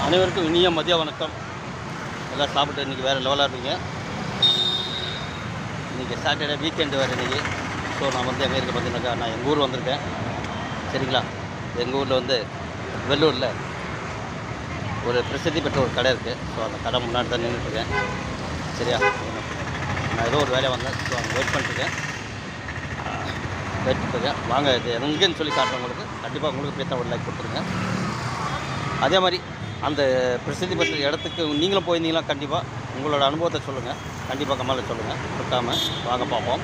அனைவருக்கும் இனிய மதிய வணக்கம். எல்லாம் சாப்பிட்டு இன்றைக்கி வேறு லெவலாக இருப்பீங்க. இன்றைக்கி சாட்டர்டே வீக்கெண்டு வேறு இன்றைக்கி. ஸோ நான் வந்து எங்கே இருக்க பார்த்தீங்கன்னாக்கா, நான் எங்கள் ஊர் வந்திருக்கேன். சரிங்களா? எங்கள் ஊரில் வந்து வெள்ளூரில் ஒரு பிரசித்தி பெற்ற ஒரு கடை இருக்குது. ஸோ அந்த கடை முன்னாடி தான் நின்றுட்டுருக்கேன். சரியா? நான் ஏதோ ஒரு வேலையை வந்தேன். ஸோ அங்கே வெயிட் பண்ணிட்டுருக்கேன். வாங்க, இது எங்கேன்னு சொல்லி காட்டுறவங்களுக்கு கண்டிப்பாக உங்களுக்கு பேச ஒரு லைக் கொடுத்துருங்க. அதே மாதிரி அந்த பிரசித்தி பெற்ற இடத்துக்கு நீங்களும் போயிருந்தீங்களா, கண்டிப்பாக உங்களோட அனுபவத்தை சொல்லுங்கள். கண்டிப்பாக கமெண்ட்டில் சொல்லுங்கள், கொடுக்காமல் வாங்க பார்ப்போம்.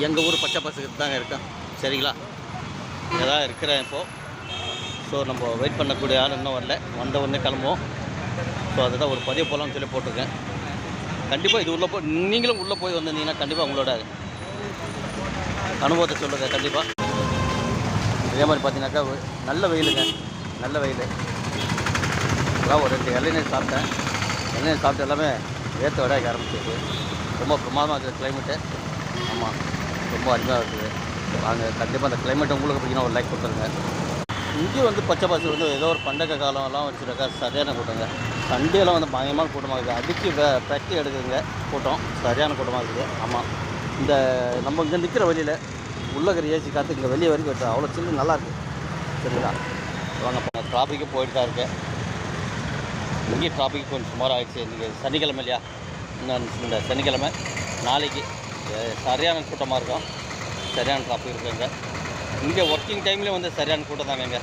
எங்கள் ஊர் பச்சை பசுக்கு தாங்க இருக்கேன். சரிங்களா? இதான் இருக்கிறேன் இப்போது. ஸோ நம்ம வெயிட் பண்ணக்கூடிய ஆள் இன்னும் வரல, வந்த உடனே கிளம்புவோம். ஸோ அதுதான் ஒரு பதிவு போகலான்னு சொல்லி போட்டிருக்கேன். கண்டிப்பாக இது உள்ளே நீங்களும் உள்ளே போய் வந்திருந்தீங்கன்னா கண்டிப்பாக உங்களோட அனுபவத்தை சொல்லுங்கள். கண்டிப்பாக இதே மாதிரி பார்த்தீங்கன்னாக்கா நல்ல வெயிலுங்க, நல்ல வெயில். அதான் ஒரு 2 இளநீர் சாப்பிட்டேன். இளநீர் சாப்பிட்டு எல்லாமே வேர்த்து விட ஆரம்பிச்சிருக்கு. ரொம்ப பிரமாதமாக இருக்குது கிளைமேட்டு. ஆமாம், ரொம்ப அருமையாக இருக்குது. வாங்க, கண்டிப்பாக அந்த கிளைமேட் உங்களுக்கு பிடிக்கணும், ஒரு லைக் கொடுத்துருங்க. இங்கே வந்து பச்சை பாசி வந்து ஏதோ ஒரு பண்டகை காலம்லாம் வச்சுருக்கா, சரியான கூட்டங்க. சண்டேலாம் வந்து பயங்கரமான கூட்டமாக இருக்குது. அடித்து பிரட்டி எடுக்குதுங்க கூட்டம், சரியான கூட்டமாக இருக்குது. ஆமாம், இந்த நம்ம இங்கே நிற்கிற வழியில் உள்ளகிற ஏசி காற்று இங்கே வெளியே வரைக்கும் வச்சு அவ்வளோ சில்லு நல்லாயிருக்கு. சரிங்களா? வாங்க, டிராஃபிக்கும் போயிட்டு தான் இருக்கேன். இங்கே டிராஃபிக் கொஞ்சம் சுமாராக ஆகிடுச்சு. இன்றைக்கி சனிக்கிழமை இல்லையா? இந்த சனிக்கிழமை நாளைக்கு சரியான கூட்டமாக இருக்கும். சரியான டிராஃபிக் இருக்குங்க. இங்கே ஒர்க்கிங் டைம்லேயும் வந்து சரியான கூட்டம் தாங்க. இங்கே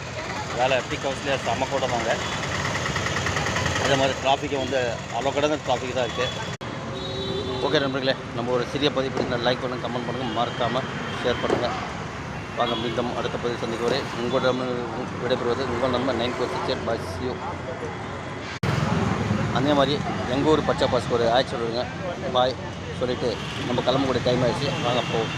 வேலை பீக் ஹவுஸ்லேயே செம்ம கூட்டம் தாங்க. அதே மாதிரி டிராஃபிக்கை வந்து அவ்வளோ கடந்த டிராஃபிக் தான் இருக்குது. ஓகே நண்பர்களே, நம்ம ஒரு சிறிய பதிவு பிடிச்சிருந்தா லைக் பண்ணுங்கள், கமெண்ட் பண்ணுங்கள், மறக்காமல் ஷேர் பண்ணுங்கள். வாங்க, மீண்டும் அடுத்த பதிவு சந்திக்க வரை உங்களிடம் விடைபெறுவது உங்கள் நம்பர் 9468 பாய்ஸ் யூ. அதே மாதிரி எங்கள் ஊர் பச்சை பாஸ்க்கு ஒரு ஆய் சொல்லுங்க, பாய் சொல்லிவிட்டு நம்ம கிளம்பக்கூடிய டைம் ஆகிடுச்சு. வாங்க போவோம்.